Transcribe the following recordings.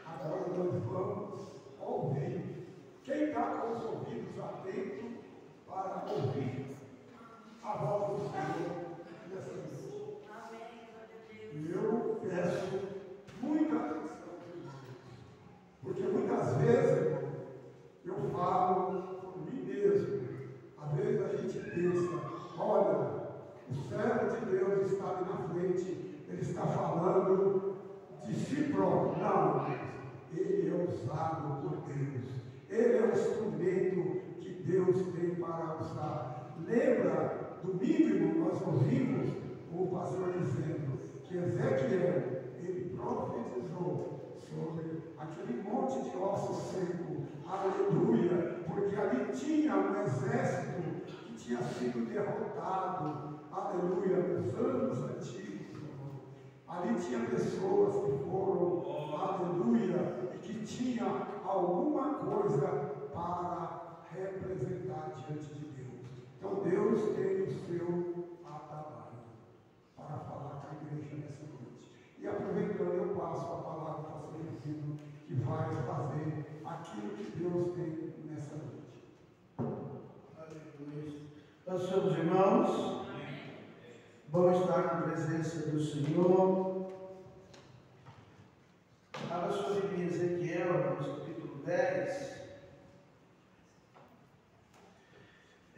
agora nós vamos ouvir. Quem está com os ouvidos atentos para ouvir a voz do Senhor nessa noite? Eu peço muita atenção, porque muitas vezes, irmão, eu falo por mim mesmo. Às vezes a gente pensa, olha, o servo de Deus está ali na frente, ele está falando de si próprio. Não, ele é usado por Deus. Ele é o instrumento que Deus tem para usar. Lembra, domingo nós ouvimos o pastor dizendo que Ezequiel, ele profetizou sobre aquele monte de ossos secos. Aleluia, porque ali tinha um exército que tinha sido derrotado. Aleluia, nos anos antigos. Ali tinha pessoas que foram, aleluia, e que tinha alguma coisa para representar diante de Deus. Então Deus tem o seu atabalho para falar com a igreja nessa noite. E aproveitando, eu passo a palavra para o pastor Recido, que vai fazer aquilo que Deus tem nessa noite. Aleluia. Nós somos irmãos. Bom estar na presença do Senhor. Abra sua Bíblia em Ezequiel, capítulo 10.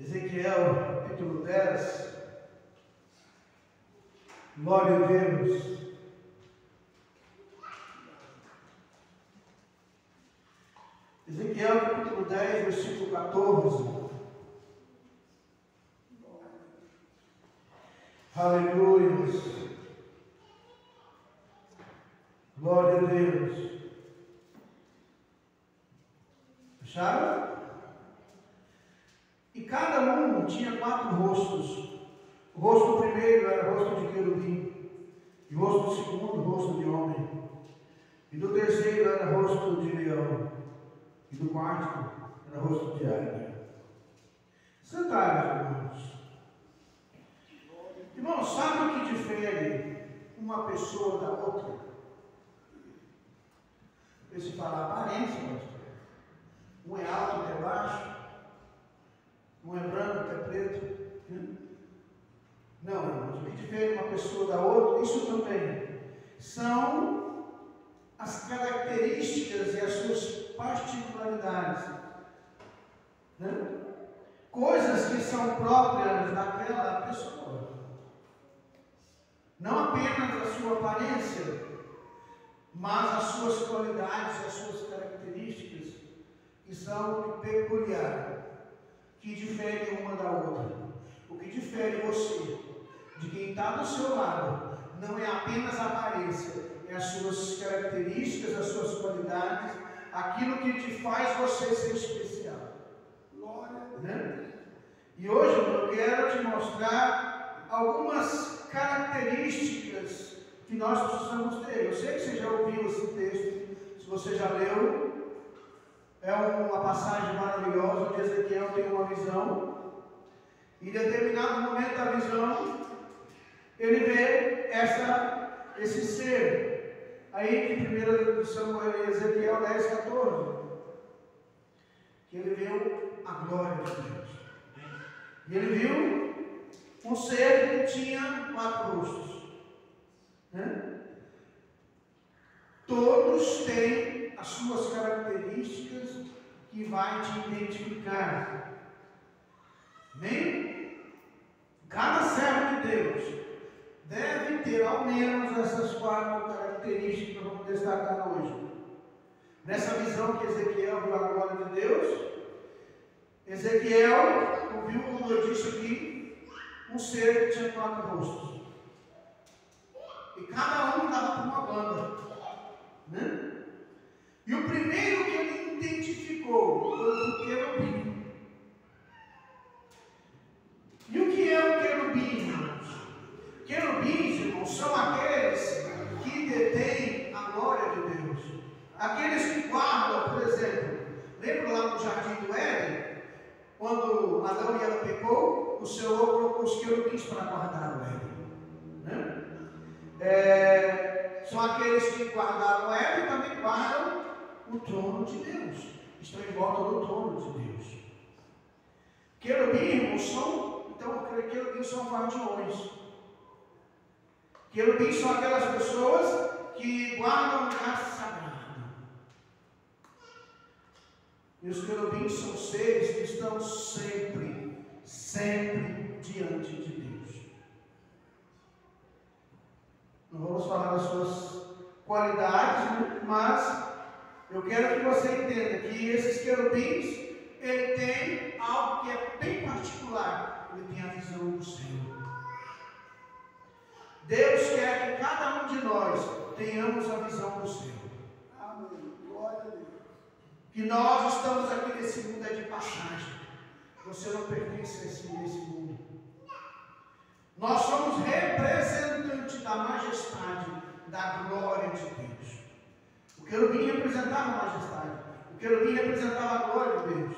Ezequiel, capítulo 10. Glória a Deus. Ezequiel, capítulo 10, versículo 14. Aleluia. Glória a Deus. Acharam? E cada um tinha 4 rostos. O rosto primeiro era o rosto de querubim, e o rosto do segundo, o rosto de homem, e do terceiro era o rosto de leão, e do quarto era o rosto de águia. Sentaram, irmãos. Irmão, sabe o que difere uma pessoa da outra? Esse falar aparência, pastor. Um é alto, outro é baixo. Um é branco, outro é preto. Não, irmãos, o que difere uma pessoa da outra, isso também são as características e as suas particularidades. Né? Coisas que são próprias daquela pessoa. Não apenas a sua aparência, mas as suas qualidades, as suas características, que são peculiares, que diferem uma da outra. O que difere você de quem está do seu lado não é apenas a aparência, é as suas características, as suas qualidades, aquilo que te faz você ser especial. Glória a Deus. Né? E hoje eu quero te mostrar algumas características que nós precisamos ter. Eu sei que você já ouviu esse texto, se você já leu, é uma passagem maravilhosa onde Ezequiel tem uma visão, e em determinado momento da visão, ele vê esse ser, aí que 1 Samuel, Ezequiel 10, 14, que ele viu a glória de Deus, e ele viu um ser que tinha 4 rostos. Né? Todos têm as suas características que vai te identificar. Nem cada servo de Deus deve ter ao menos essas 4 características que vamos destacar hoje. Nessa visão que Ezequiel viu a glória de Deus, Ezequiel ouviu, como eu disse aqui, um ser que tinha 4 rostos. E cada um dava para uma banda. Né? E o primeiro que ele identificou foi o querubim. E o que é o querubim, irmãos? Querubins, irmãos, são aqueles que detêm a glória de Deus. Aqueles que guardam, por exemplo, lembra lá no Jardim do Éden? Quando Adão e Eva pecou, o Senhor colocou os querubins para guardar o Éden. Né? são aqueles que guardaram ela e também guardam o trono de Deus. Estão em volta do trono de Deus. Querubins são, então, querubins são guardiões. Querubins são aquelas pessoas que guardam o lugar sagrado. E os querubins são seres que estão sempre diante de Deus. Não vamos falar das suas qualidades, né? Mas eu quero que você entenda que esses querubins, ele tem algo que é bem particular. Ele tem a visão do Senhor. Deus quer que cada um de nós tenhamos a visão do Senhor. Amém. Glória a Deus. Que nós estamos aqui nesse mundo é de passagem. Você não pertence a esse mundo. Nós somos representantes da majestade, da glória de Deus. O querubim representava a majestade. O querubim representava a glória de Deus.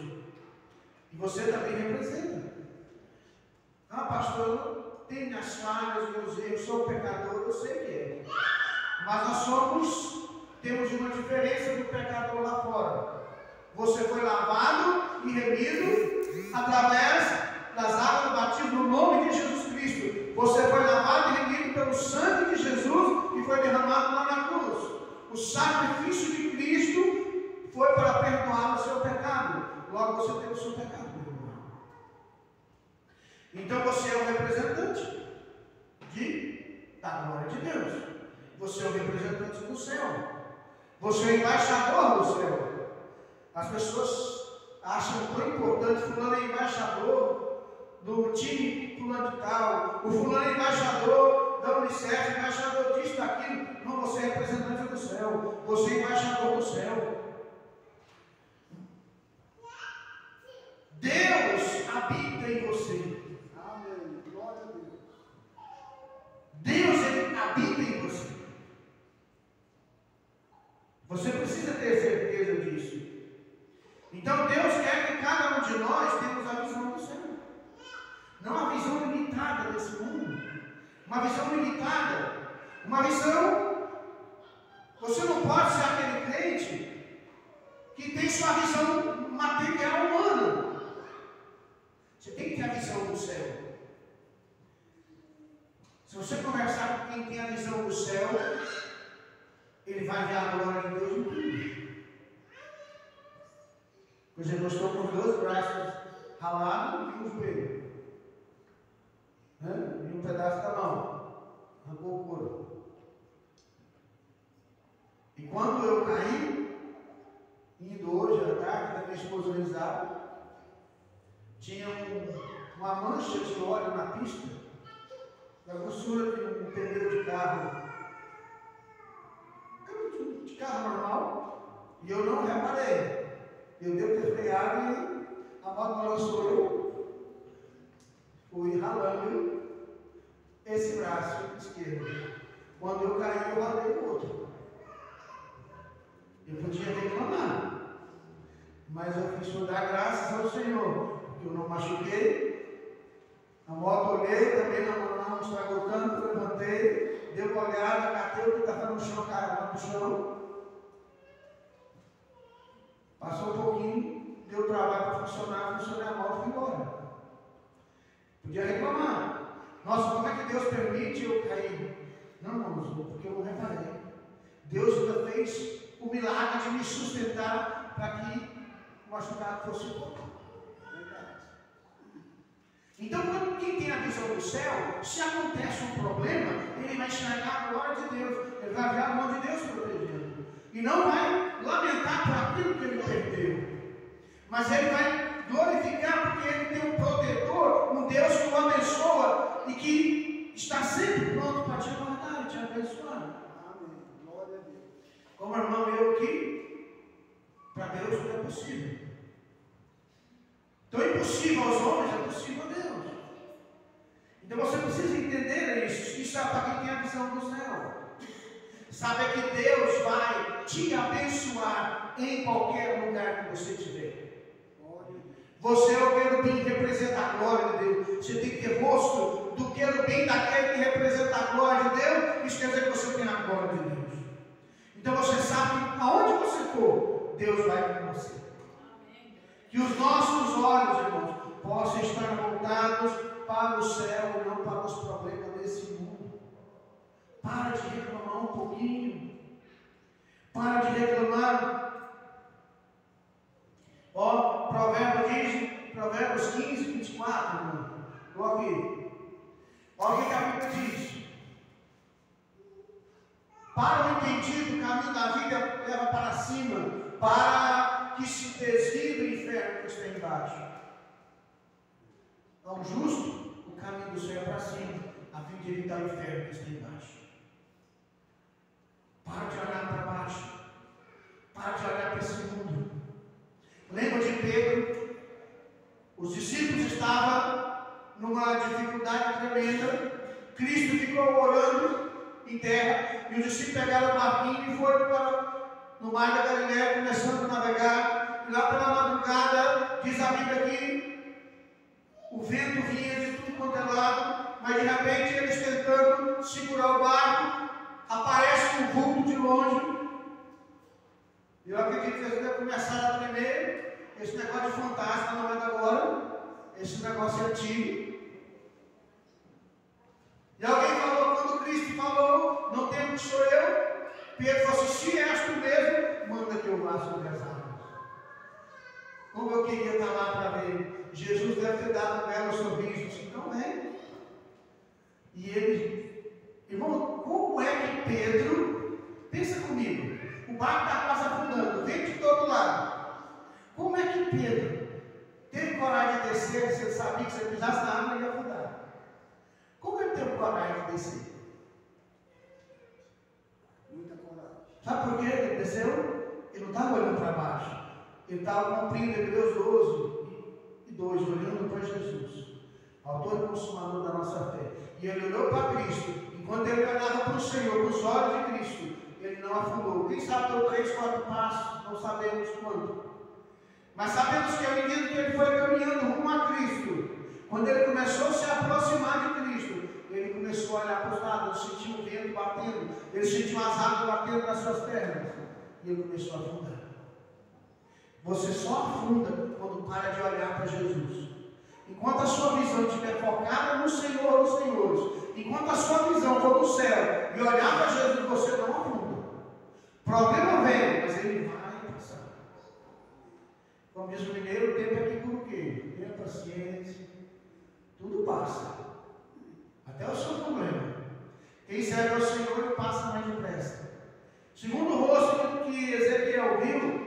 E você também representa. Ah, pastor, tem minhas falhas, meus erros, sou pecador, eu sei que é. Mas nós temos uma diferença do pecador lá fora. Você foi lavado e remido através das águas do batismo no nome de Jesus Cristo. Você foi lavado e remido pelo sangue de Jesus que foi derramado lá na cruz. O sacrifício de Cristo foi para perdoar o seu pecado. Logo você tem o seu pecado perdoado. Então você é um representante da glória de Deus. Você é um representante do céu. Você é embaixador do céu. As pessoas acham tão importante, fulano é embaixador do time fulano de tal, o fulano é embaixador da Unicef, embaixador disso, daquilo. Não, você é representante do céu, você é embaixador do céu. Deus habita em você. Amém. Glória a Deus. Deus, ele habita em você. Você precisa ter certeza disso. Então Deus quer que cada um de nós tenhamos a visão do céu. Não a visão limitada desse mundo. Uma visão limitada. Uma visão. Você não pode ser aquele crente que tem sua visão material humana. Você tem que ter a visão do céu. Se você conversar com quem tem a visão do céu, ele vai ver a glória de Deus em tudo. Por exemplo, eu estou com os dois braços ralados e um joelho. Né? E um pedaço da mão. Arrancou o couro. E quando eu caí, indo hoje à tarde, da minha esposa Elizabeth, tinha uma mancha de óleo na pista, da grossura de um pneu de carro. De carro normal. E eu não reparei. Eu devo ter freado e a moto balançou, eu fui ralando esse braço esquerdo. Quando eu caí, eu ralei o outro. Eu podia reclamar, mas eu fiz por dar graças ao Senhor, porque eu não machuquei. A moto olhei, também não estragou tanto, levantei, dei uma olhada, catei o que estava no chão, caiu no chão. Passou um pouquinho, deu trabalho para funcionar, funcionei a moto e fui embora. Podia reclamar. Nossa, como é que Deus permite eu cair? Não, irmãos, porque eu não reparei. Deus ainda fez o milagre de me sustentar para que o machucado fosse pouco. Então, quem tem a visão do céu, se acontece um problema, ele vai enxergar a glória de Deus, ele vai ver a mão de Deus protegendo. E não vai lamentar por aquilo que ele perdeu. Mas ele vai glorificar porque ele tem um protetor, um Deus que o abençoa e que está sempre pronto para te guardar e te abençoar. Amém. Glória a Deus. Como irmão meu aqui, para Deus não é possível. Então, impossível aos homens é possível a Deus. Então você precisa entender isso. Isso é para quem tem a visão do céu. Sabe que Deus vai te abençoar em qualquer lugar que você estiver. Você é o querubim que representa a glória de Deus. Você tem que ter rosto do querubim daquele que representa a glória de Deus. Isso quer dizer que você tem a glória de Deus. Deus vai com você. Que os nossos olhos, irmãos, possam estar voltados para o céu e não para os problemas desse mundo. Para de reclamar um pouquinho. Para de reclamar. Ó, Provérbios 15, 24, irmão. Olha aqui. Olha o que a Bíblia diz. Para o entendido, o caminho da vida leva para cima, para que se desvie do inferno que está embaixo. Ao justo, o caminho do céu é para cima, a fim de evitar o inferno que está embaixo. Para de olhar para baixo. Para de olhar para esse mundo. Lembra de Pedro? Os discípulos estavam numa dificuldade tremenda. Cristo ficou orando em terra, e os discípulos pegaram o barquinho e foram no mar da Galileia, começando a navegar, e lá pela madrugada, diz a Bíblia que o vento vinha de tudo quanto é lado, mas de repente eles tentando segurar o barco, aparece um vulto de longe, e eu acredito que eles começaram a tremer. Esse negócio de fantasma não é de agora, esse negócio é antigo. E alguém falou, quando Cristo falou, não temo que sou eu, Pedro falou assim, se és tu mesmo, manda que eu vá sobre as águas. Como eu queria estar lá para ver. Jesus deve ter dado um belo sorriso, assim, então vem. E ele, irmão, como é que Pedro, pensa comigo, o barco está quase afundando, vem de todo lado. Como é que Pedro teve coragem de descer, se ele sabia que se ele pisasse na água ele ia afundar? Como ele teve coragem de descer? Muita coragem. Sabe por que ele desceu? Ele não estava olhando para baixo. Ele estava cumprindo Hebreus 12 e 2, olhando para Jesus, autor e consumador da nossa fé. E ele olhou para Cristo. Enquanto ele olhava para o Senhor, para os olhos de Cristo, ele não afundou. Quem sabe deu 3, 4 passos, não sabemos quanto. Mas sabemos que à medida que ele foi caminhando rumo a Cristo, quando ele começou a se aproximar de Cristo, ele começou a olhar para os lados, ele sentiu o vento batendo, ele sentiu as águas batendo nas suas pernas, e ele começou a afundar. Você só afunda quando para de olhar para Jesus. Enquanto a sua visão estiver focada no Senhor dos Senhores, enquanto a sua visão for no céu e olhar para Jesus, você não afunda. Problema vem, mas ele vai passar. Como diz o mineiro, o tempo é que cura o quê? Tenha paciência, tudo passa. Até o seu problema. Quem serve ao Senhor, ele passa mais depressa. Segundo o rosto que Ezequiel viu,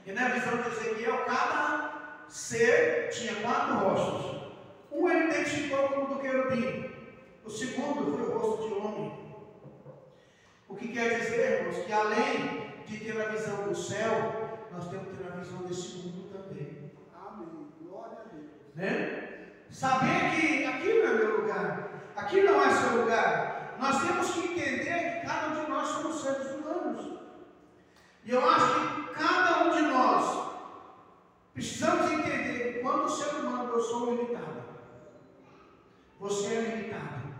e na visão de Ezequiel, cada ser tinha 4 rostos. Um ele identificou como do querubim. O segundo foi o rosto de homem. O que quer dizer, irmãos, que além de ter a visão do céu, nós temos que ter a visão desse mundo também. Amém. Glória a Deus. Né? Saber que aqui não é meu lugar, aqui não é seu lugar. Nós temos que entender que cada um de nós somos seres humanos. E eu acho que cada um de nós precisamos entender que quando ser humano eu sou limitado. Você é limitado.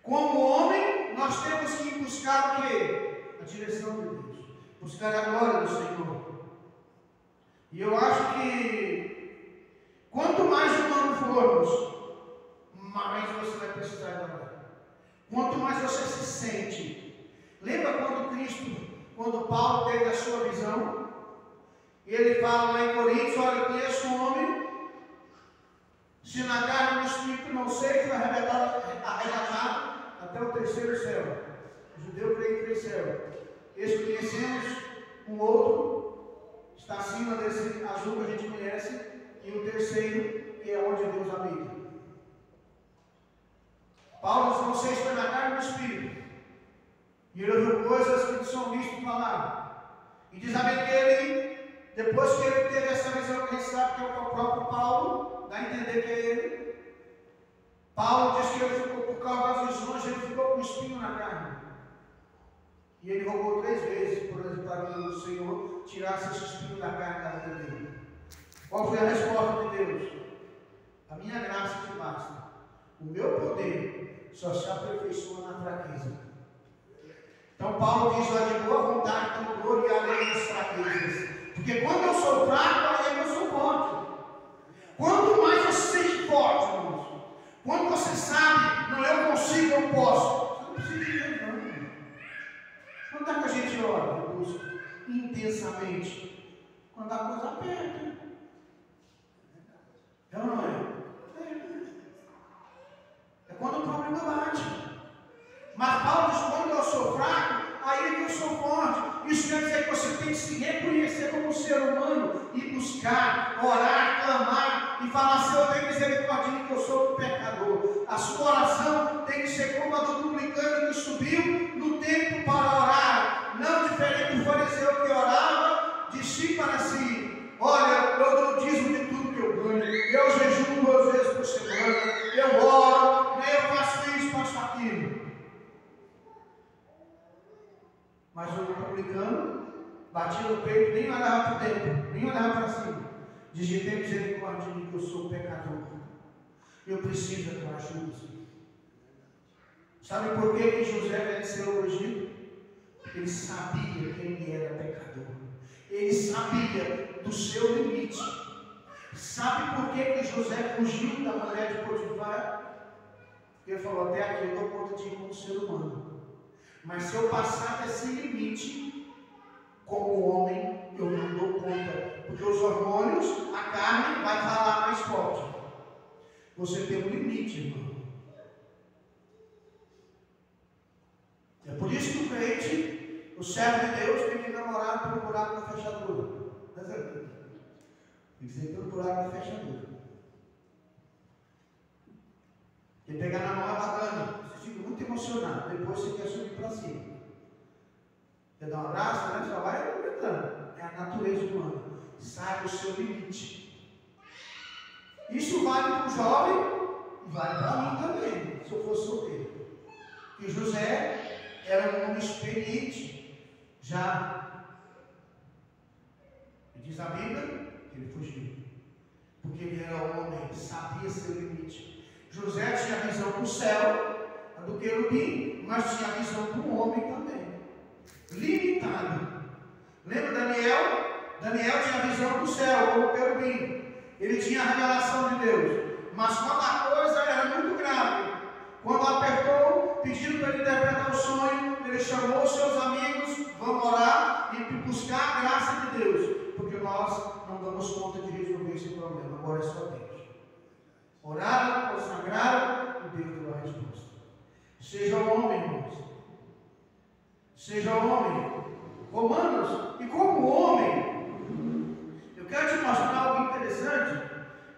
Como homem, nós temos que buscar o quê? A direção de Deus. Buscar a glória do Senhor. E eu acho que quanto mais humano formos, mais você vai precisar da glória. Quanto mais você se sente. Lembra quando Paulo teve a sua visão? E ele fala lá em Coríntios, olha, eu conheço um homem, se na carne e no espírito não sei, que vai arrebatado até o 3º céu. O judeu crê em 3 céus. Eles conhecemos um outro, está acima desse azul que a gente conhece, e o 3º, que é onde Deus habita. Paulo diz, não sei se foi na carne e no espírito. E ele ouviu coisas que não são vistas falar. E diz a Bíblia que ele, depois que ele teve essa visão, que a gente sabe que é o próprio Paulo, dá a entender que é ele. Paulo diz que ele ficou, por causa das visões, ele ficou com um espinho na carne. E ele rogou 3 vezes, por exemplo, para que o Senhor tirasse esse espinho da carne da vida dele. Qual foi a resposta de Deus? A minha graça te basta. O meu poder só se aperfeiçoa na fraqueza. Então Paulo diz lá, de boa vontade, com dor e além ora, eu busco intensamente. Quando a coisa aperta. É ou não é? É quando o problema bate. Mas Paulo diz, quando eu sou fraco, aí é que eu sou forte. Isso quer dizer que você tem que se reconhecer como ser humano e buscar, orar, clamar e falar, Senhor, tem misericórdia que eu sou um pecador. A sua oração tem que ser como a do publicano que subiu no templo para orar, não diferente do fariseu que orava de si para si. Olha, eu dou o dízimo de tudo que eu ganho, eu jejuo 2 vezes por semana, eu oro, eu faço isso, faço aquilo. Mas o publicano batia no peito, nem olhava para dentro, nem olhava para cima. Dizia, tem misericórdia de mim, que eu sou pecador. Eu preciso da tua ajuda, Senhor. Sabe por que José venceu o Egito? Porque ele sabia que ele era pecador. Ele sabia do seu limite. Sabe por que José fugiu da mulher de Potifar? Ele falou, até aqui eu dou conta de ir como ser humano. Mas se eu passar desse limite, como homem, eu não dou conta. Porque os hormônios, a carne vai falar mais forte. Você tem um limite, irmão. É por isso que o crente, o servo de Deus, tem que namorar pelo buraco da fechadura. Tem que ser pelo buraco da fechadura. E pegar na mão é bacana. Você fica muito emocionado. Depois você quer subir para cima. Quer dar um abraço, né? Só vai aumentando. É a natureza humana. Saiba o seu limite. Isso vale para o jovem e vale para mim também, se eu fosse solteiro. E José era um homem experiente. Já. E diz a Bíblia que ele fugiu. Porque ele era um homem que sabia seu limite. José tinha a visão do céu, a do querubim, mas tinha a visão do homem também. Limitado. Lembra Daniel? Daniel tinha a visão do céu, como querubim. Ele tinha a revelação de Deus. Mas quando a coisa era muito grave, quando apertou, pedindo para ele interpretar o sonho, ele chamou os seus amigos, vamos orar e buscar a graça de Deus. Porque nós não damos conta de resolver esse problema. Agora é só Deus. Oraram, consagraram e Deus deu a resposta. Seja homem, irmãos. Seja homem. Romanos, e como homem, eu quero te mostrar algo interessante.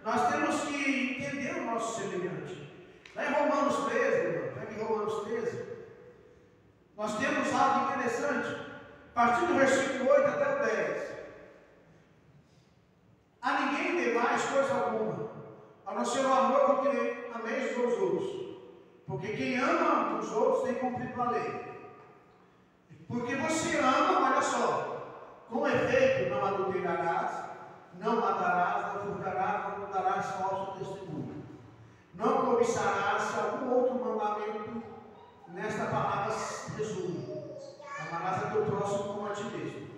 Nós temos que entender o nosso semelhante. Lá em Romanos 13, pega em Romanos 13, nós temos algo interessante. A partir do versículo 8 até o 10. A ninguém devais coisa alguma, a não ser o amor com que ameis os outros. Porque quem ama os outros tem cumprido a lei. Porque você ama, olha só, com efeito, não adulterarás, não matarás, não furtarás, não darás falso testemunho. Não cobiçarás, se algum outro mandamento nesta palavra resume. Amarás a teu próximo como a ti mesmo.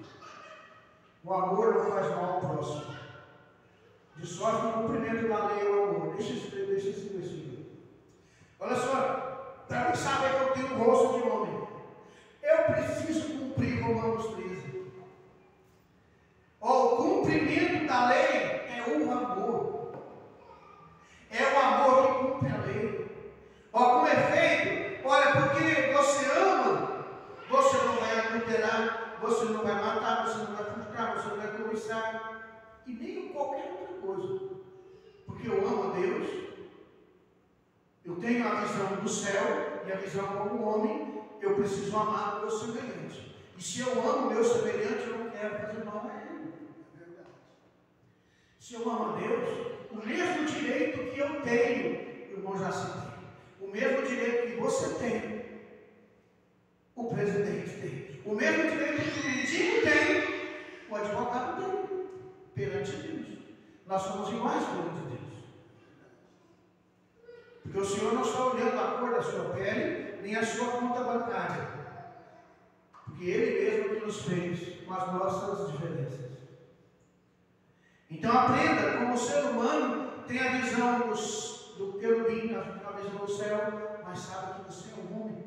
O amor não faz mal ao próximo. De sorte que o cumprimento da lei é o amor. Deixa esse versículo. Olha só, para mim saber que eu tenho o rosto de homem, eu preciso cumprir Romanos 13. O cumprimento da lei é o amor. É o amor que cumpre a lei. Com efeito, olha, porque você ama, você não vai adulterar, você não vai matar, você não vai furtar, você não vai cobiçar, e nem qualquer outra coisa. Porque eu amo a Deus, eu tenho a visão do céu e a visão como homem, eu preciso amar o meu semelhante. E se eu amo o meu semelhante, eu não quero fazer mal a ele. Se eu amo a Deus, o mesmo direito que eu tenho, irmão já citei, o mesmo direito que você tem, o presidente tem, o mesmo direito que o mendigo tem, o advogado tem, perante Deus. Nós somos iguais perante Deus. Porque o Senhor não está olhando a cor da sua pele, nem a sua conta bancária. Porque Ele mesmo que nos fez com as nossas diferenças. Então aprenda, como ser humano, tem a visão do querubim, a visão do céu, mas sabe que você é um homem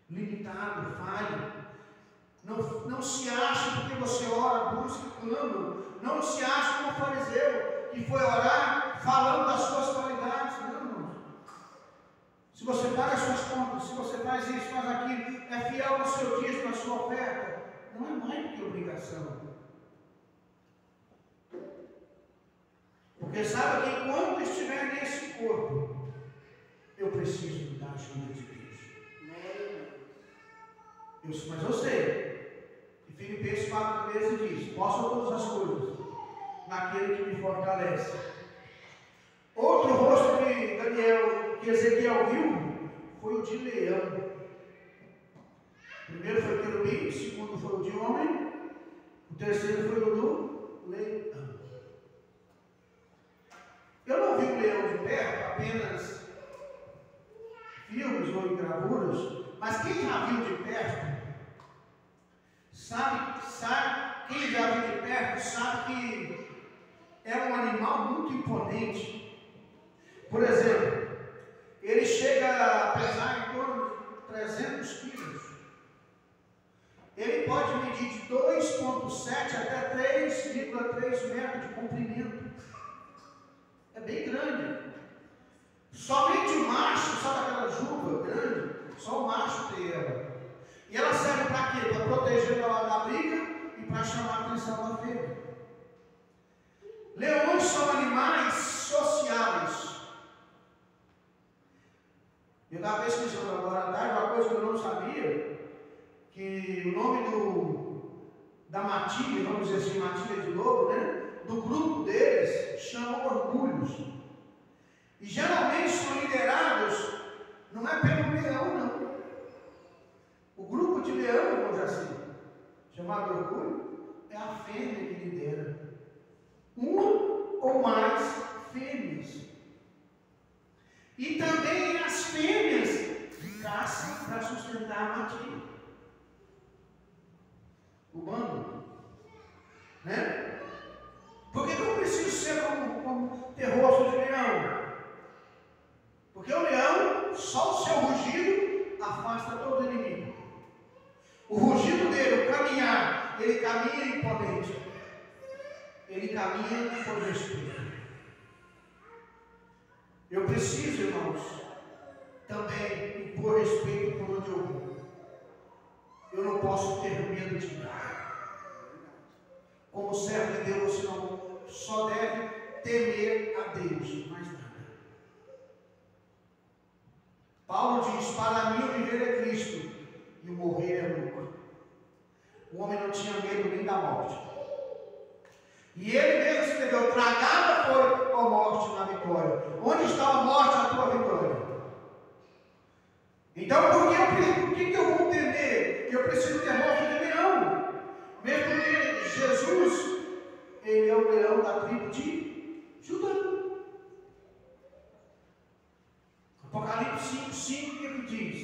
limitado, falho. Não Não se ache porque você ora, busca, clama. Não se ache como fariseu que foi orar falando das suas qualidades. Não, irmãos. Se você paga as suas contas, se você faz isso, faz aquilo, é fiel no seu dízimo, na sua oferta, não é mais do que obrigação. Porque sabe que enquanto estiver nesse corpo, eu preciso da ajuda de Deus. Mas eu sei. E Filipenses 4,13 diz: posso todas as coisas naquele que me fortalece. Outro rosto que Ezequiel viu foi o de leão. O primeiro foi o querubim, o segundo foi o de homem, o terceiro foi o do leão. Eu não vi o leão de perto, apenas filmes ou em gravuras, mas quem já viu de perto, quem já viu de perto sabe que é um animal muito imponente. Por exemplo, ele chega a pesar em torno de 300 quilos. Ele pode medir de 2,7 até 3,3 metros de comprimento. É bem grande. Somente o macho, sabe aquela juba grande? Só o macho tem ela. E ela serve para quê? Para proteger da briga e para chamar a atenção da fêmea. Leões são animais sociáveis. Eu estava pesquisando agora à tarde uma coisa que eu não sabia, que o nome da matilha, vamos dizer assim, matilha de lobo, né? Do grupo deles, chama orgulhos. E geralmente são liderados, não é pelo leão, não. O grupo de leão, vamos dizer assim, chamado orgulho, é a fêmea que lidera. Uma ou mais fêmeas. E também as fêmeas que caçam para sustentar a matilha. O bando. Né? Por que eu preciso ser como ter rosto de leão? Porque o leão, só o seu rugido, afasta todo inimigo. O rugido dele, o caminhar, ele caminha imponente. Ele caminha por respeito. Eu preciso, irmãos, também impor respeito por onde eu vou. Eu não posso ter medo de nada. Como servo de Deus, você não só deve temer a Deus, mais nada. Paulo diz: para mim o viver é Cristo e o morrer é lucro. O homem não tinha medo nem da morte. E ele mesmo escreveu: tragada foi a morte na vitória. Onde está a morte, a tua vitória? Então, por que eu vou temer? Eu preciso ter morte de leão. Mesmo porque Jesus, ele é o leão da tribo de Judá. Apocalipse 5,5, o que ele diz?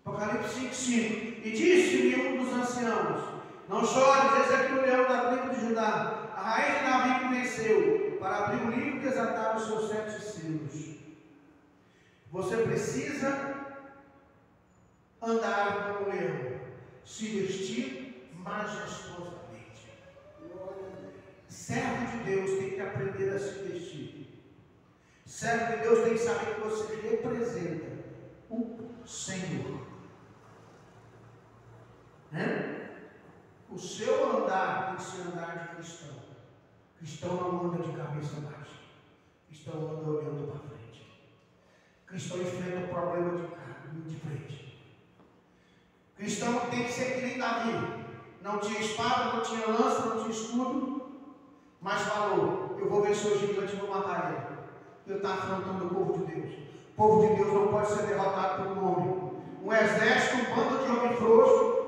Apocalipse 5,5. E disse-me um dos anciãos: não chores, esse aqui é o leão da tribo de Judá, a raiz de Davi que venceu, para abrir o livro e desatar os seus 7 selos. Você precisa andar como leão, se vestir majestosamente. Servo de Deus tem que aprender a se vestir. Servo de Deus tem que saber que você representa o Senhor. O seu andar tem que ser andar de cristão. Cristão não anda de cabeça baixa. Cristão anda olhando para frente. Cristão enfrenta o problema de frente. Cristão tem que ser que nem Davi. Não tinha espada, não tinha lança, não tinha escudo, mas falou: eu vou vencer o gigante e vou matar ele. Ele está afrontando o povo de Deus. O povo de Deus não pode ser derrotado por um homem. Um exército, um bando de homem frouxo.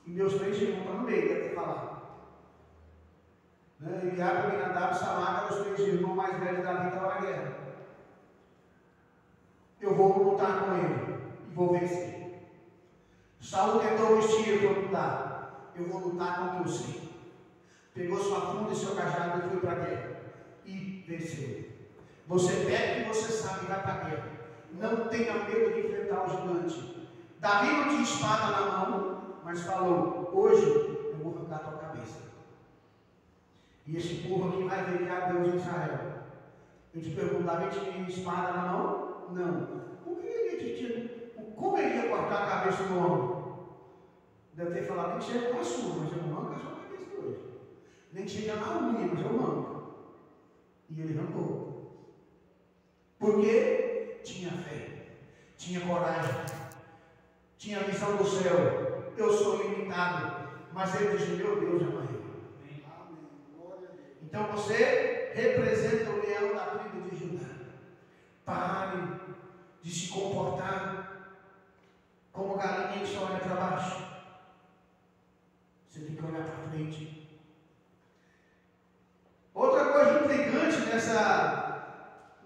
E meus 3 irmãos estão no meio, deve ter falado. Eliabe, Abinadab, Samar, os 3 irmãos mais velhos da vida estavam na guerra. Eu vou lutar com ele e vou vencer. Saul tentou vestir, eu vou lutar. Eu vou lutar com o que eu sei. Pegou sua funda e seu cajado e foi para a guerra. E venceu. Você pega o que você sabe e vai para a guerra. Não tenha medo de enfrentar o gigante. Davi não tinha espada na mão. mas falou: hoje eu vou arrancar a tua cabeça. E esse povo aqui vai verificar Deus em Israel. Eu te pergunto: Davi tinha espada na mão? Não. Como ele ia cortar a cabeça do homem? Deve ter falado: nem que seja com a sua, mas eu não arranco a sua cabeça hoje. Nem que seja na unha, mas eu arranco. E ele arrancou. Porque tinha fé, tinha coragem, tinha visão do céu. Eu sou limitado, mas ele disse: meu Deus é maior. Então você representa o leão da tribo de Judá. Pare de se comportar como galinha que só olha para baixo. Você tem que olhar para frente. Outra coisa intrigante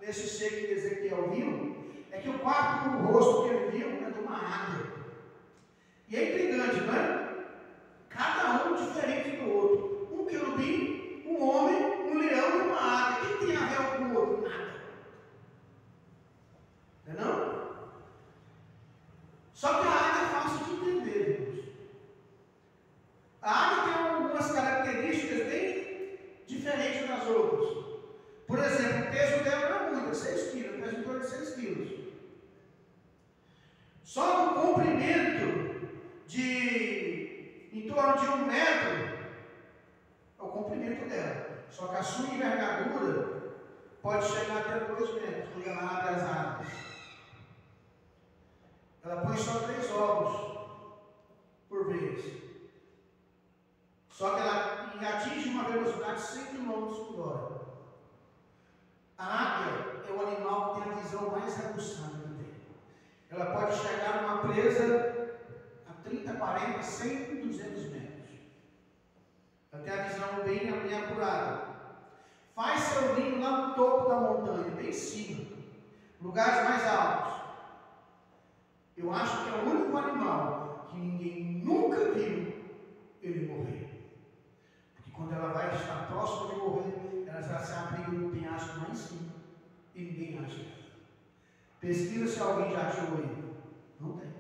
nesse ser que Ezequiel viu é que o quarto rosto que ele viu é de uma águia. E é intrigante, não é? Cada um diferente do outro. Um querubim, um homem, um leão e uma águia. O que tem a ver com o outro? Nada. Não é não? Só que a águia é fácil de entender, irmãos. A águia tem algumas características bem diferentes das outras. Por exemplo, o peso dela não é muito, é 6 quilos, pesa em torno de 6 quilos. Só no comprimento em torno de 1 metro é o comprimento dela. Só que a sua envergadura pode chegar até 2 metros quando ela abre as asas. Ela põe só 3 ovos por vez. Só que ela atinge uma velocidade de 100 km por hora. A águia é o animal que tem a visão mais aguçada que tem. Ela pode chegar numa presa a 30, 40, 100, 200 metros. Ela tem a visão bem apurada. Faz seu ninho lá no topo da montanha, bem em cima, lugares mais altos. Eu acho que é o único animal que ninguém nunca viu ele morrer. Porque quando ela vai estar próxima de morrer, ela já se abriga no penhasco lá em cima e ninguém acha. Pesquisa se alguém já achou ele. Não tem.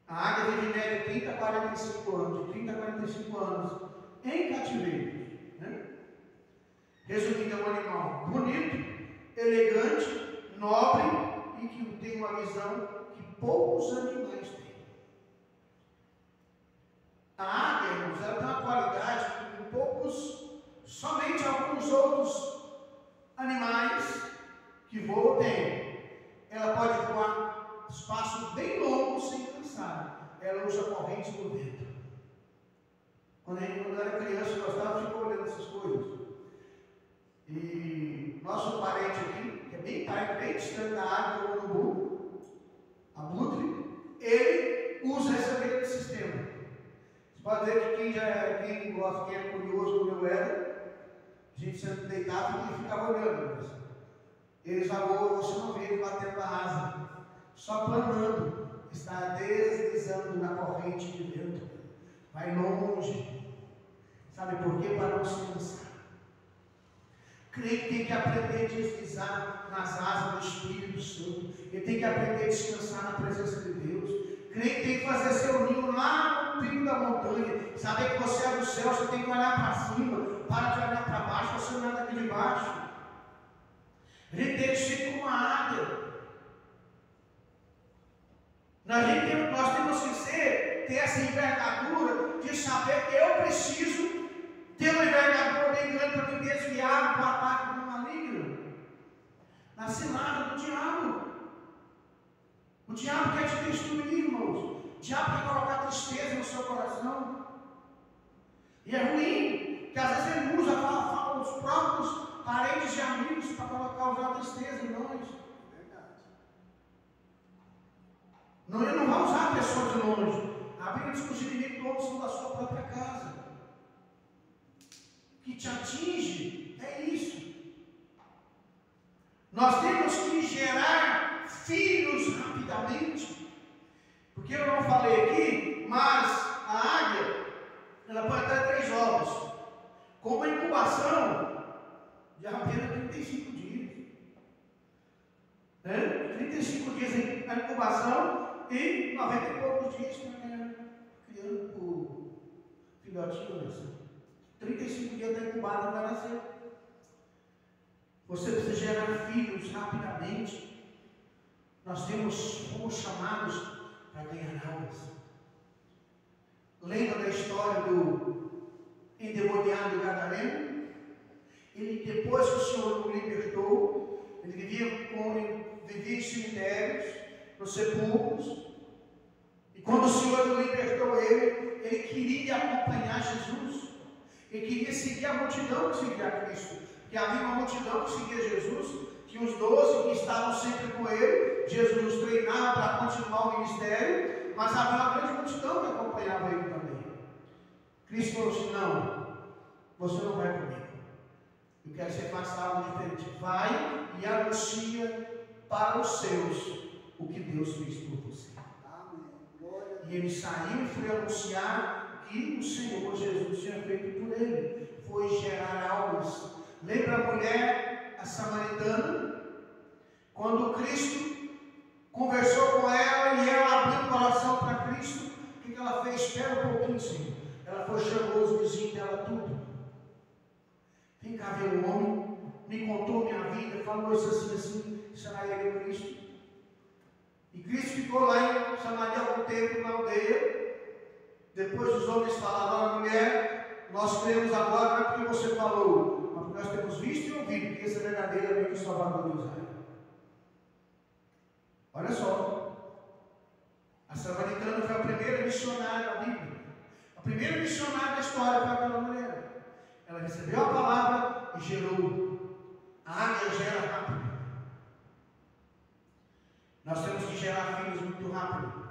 A águia vive em média 30 a 45 anos, de 30 a 45 anos em cativeiro. Né? Resumindo, é um animal bonito, elegante, nobre e que tem uma visão que poucos animais têm. A águia, irmãos, ela tem uma qualidade que somente alguns outros animais que voam têm. Ela pode voar espaços bem longos sem cansar. Ela usa correntes do vento. Quando eu era criança, eu gostava de ficar olhando essas coisas. E nosso parente aqui, que é bem parente, bem distante da água, o urubu, abutre, ele usa esse sistema. Você pode ver que quem gosta, quem é curioso como eu era, a gente sempre deitava e ficava olhando. Mas eles voam, você não vê ele batendo a asa, só planando, está deslizando na corrente de vento, vai longe. Sabe por quê? Para não se cansar. Crente tem que aprender a deslizar nas asas do Espírito Santo. Ele tem que aprender a descansar na presença de Deus. Crente tem que fazer seu ninho lá no pico da montanha. Saber que você é do céu, você tem que olhar para cima. Para de olhar para baixo, você não é daqui de baixo. Ele tem que ser como uma águia. Nós temos que ter essa envergadura de saber que eu preciso ter uma envergadura bem grande para me desviar do ataque do maligno, na cilada do diabo. O diabo quer te destruir, irmãos. O diabo quer colocar tristeza no seu coração. E é ruim, que às vezes ele usa os próprios parentes e amigos para causar tristeza em nós. Não, ele não vai usar pessoas de longe. A Bíblia diz que os inimigos todos são da sua própria casa. Que te atinge é isso. Nós temos que gerar filhos rapidamente. Porque eu não falei aqui, mas a águia, ela pode dar 3 ovos. Com uma incubação de apenas 35 dias. 35 dias a incubação, e 90 e poucos dias criando o filhotinho, assim. 35 dias está incubado, vai nascer. Você precisa gerar filhos rapidamente. Nós fomos chamados para ganhar almas. Lembra da história do endemoniado gadareno? Ele, depois que o Senhor o libertou, ele vivia em cemitérios, nos sepulcros. E quando o Senhor o libertou ele queria acompanhar Jesus. Ele queria seguir a multidão que seguia a Cristo. Porque havia uma multidão que seguia Jesus, que os 12 que estavam sempre com ele, Jesus os treinava para continuar o ministério, mas havia uma grande multidão que acompanhava ele também. Cristo falou assim: não, você não vai comigo. Eu quero que você faça algo diferente. Vai e anuncia para os seus o que Deus fez por você. E ele saiu e foi anunciar que o Senhor Jesus tinha feito por ele. Foi gerar almas. Lembra a mulher, a samaritana? Quando Cristo conversou com ela e ela abriu o coração para Cristo, o que ela fez? Espera um pouquinho, Senhor. Ela foi, chamou os vizinhos dela tudo. Vem cá ver o homem, me contou minha vida, falou isso assim, chamaria ele Cristo. E Cristo ficou lá em Samaria algum tempo, na aldeia. Depois os homens falaram: mulher, nós cremos agora, não é porque você falou, mas porque nós temos visto e ouvido que esse é verdadeiramente o Salvador de Israel. Olha só, a samaritana foi a primeira missionária da Bíblia. A primeira missionária da história foi aquela mulher. Ela recebeu a palavra e gerou. A águia gera rápido. Nós temos que gerar filhos muito rápido.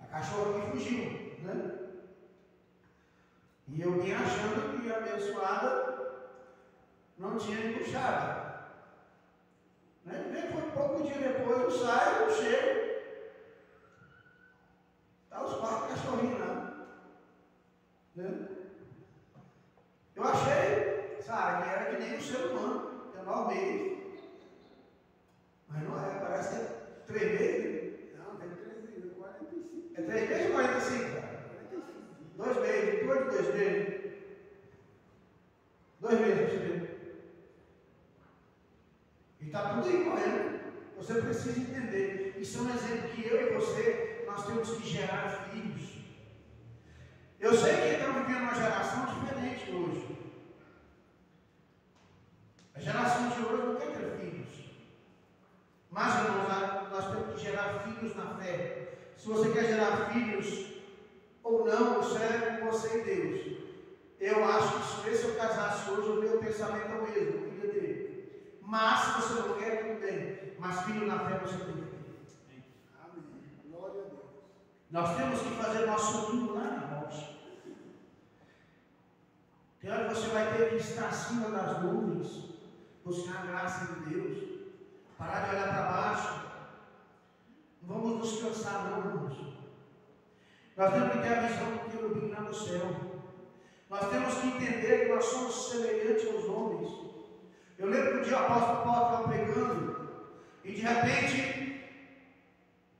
A cachorra que fugiu, né? E eu vim achando que a abençoada não tinha embuchada. Né? Foi pouco dia depois, eu saio, eu chego. Está os 4 cachorrinhos lá. Né? Eu achei, sabe, que era que nem um ser humano, que é 9 meses. Mas não é, parece que é 3 meses. Não, tem 3 meses, 45. É 3 meses ou 45, cara? 45. 2 meses, depois de 2 meses. 2 meses, você vê. E está tudo aí correndo. Você precisa entender. Isso é um exemplo que eu e você, nós temos que gerar filhos. Eu sei que estamos vivendo uma geração diferente hoje. A geração de hoje não quer ter filhos. Mas, irmãos, nós temos que gerar filhos na fé. Se você quer gerar filhos ou não, isso é com você e Deus. Eu acho que se eu casasse hoje, o meu pensamento é o mesmo, eu queria ter. Mas, se você não quer, tudo bem. Mas filho na fé você tem que ter. Amém. Glória a Deus. Nós temos que fazer nosso tudo lá, irmãos. Tem hora que você vai ter que estar acima das nuvens, buscar a graça de Deus. Parar de olhar para baixo. Não vamos nos cansar, não, irmãos. Nós temos que ter a visão do querubim lá no céu. Nós temos que entender que nós somos semelhantes aos homens. Eu lembro que um dia o apóstolo Paulo estava pregando e de repente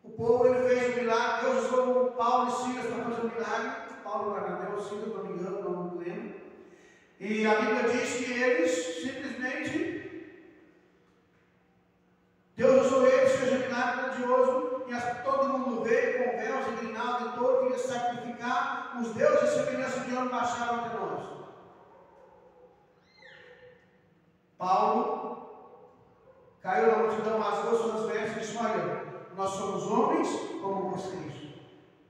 o povo ele fez um milagre. Deus usou Paulo e Silas para fazer um milagre. Paulo e Barnabé, Silas, não me engano, não lembro. E a Bíblia diz que eles simplesmente Deus usou eles, fez um milagre grandioso, e todo mundo veio com véus e grinalda e todo, queria sacrificar. Os deuses de semelhança de homem baixaram até nós. Paulo caiu na multidão, rasgou suas vestes e disse: olha, nós somos homens como vocês.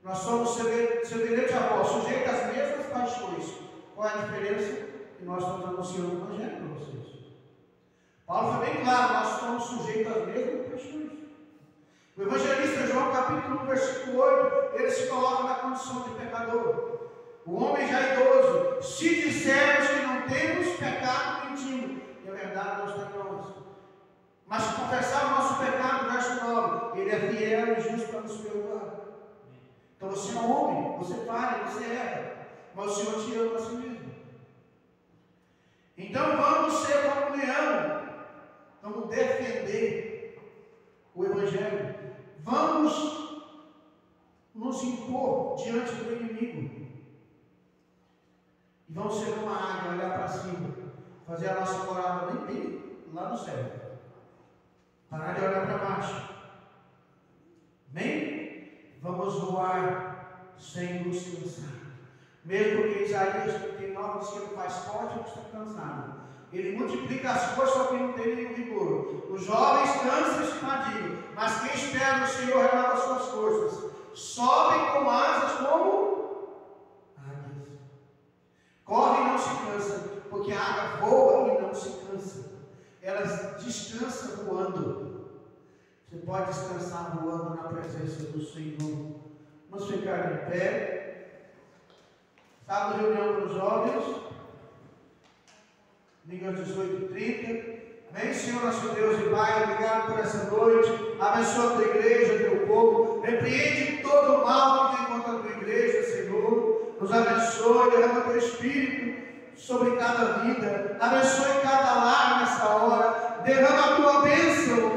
Nós somos semelhantes a vós, sujeitos às mesmas paixões. Qual é a diferença? Que nós estamos anunciando o Evangelho para vocês. Paulo foi bem claro, nós estamos sujeitos às mesmas paixões. O evangelista João, capítulo 1, versículo 8, ele se coloca na condição de pecador. O homem já idoso, se dissermos que não temos pecado, mentimos. E a verdade não está em nós. Mas se confessar o nosso pecado, verso 9, ele é fiel e justo para nos perdoar. Então você é um homem, você falha, você erra, mas o Senhor te ama a si mesmo. Então vamos ser como leão. Vamos defender o Evangelho. Vamos nos impor diante do inimigo. E vamos ser uma águia, olhar para cima, fazer a nossa morada bem lá no céu. Parar de olhar para baixo. Amém? Vamos voar sem nos cansar. Mesmo porque Isaías 39 diz que ele faz forte e não está cansado. Ele multiplica as forças, só que não tem nenhum vigor. Os jovens cansam e se fadigam, mas quem espera no Senhor renova suas forças. Sobem com asas como águias. Corre e não se cansa, porque a águia voa e não se cansa. Ela descansa voando. Você pode descansar voando na presença do Senhor. Vamos ficar em pé. Sábado, reunião para os jovens. Liga às 18h30. Amém, Senhor, nosso Deus e Pai, obrigado por essa noite. Abençoa a tua igreja, teu povo. Repreende todo o mal que vem contra a tua igreja, Senhor. Nos abençoe, derrama teu Espírito sobre cada vida. Abençoe cada lar nessa hora. Derrama a tua bênção